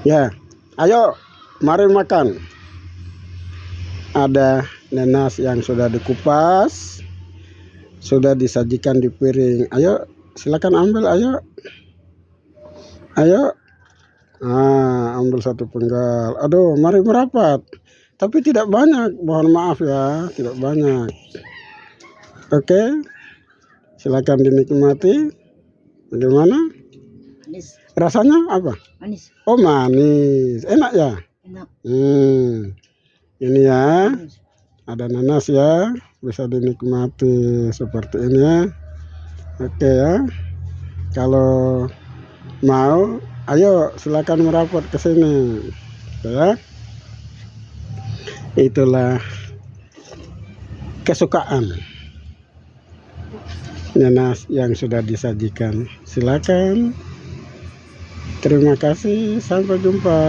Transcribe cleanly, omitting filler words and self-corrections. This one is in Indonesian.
Ya, ayo, mari makan. Ada nanas yang sudah dikupas, sudah disajikan di piring. Ayo, silakan ambil, ayo. Ayo. Ambil satu penggal. Aduh, mari merapat. Tapi tidak banyak, mohon maaf ya, tidak banyak. Oke, silakan dinikmati. Bagaimana? Manis. Rasanya apa? Manis. Oh, manis. Enak ya? Enak. Ini ya, Manis. ada nanas ya, bisa dinikmati seperti ini ya. Oke ya. Kalau mau, ayo silakan merapat ke sini. Oke ya. Itulah kesukaan nanas yang sudah disajikan. Silakan. Terima kasih, sampai jumpa.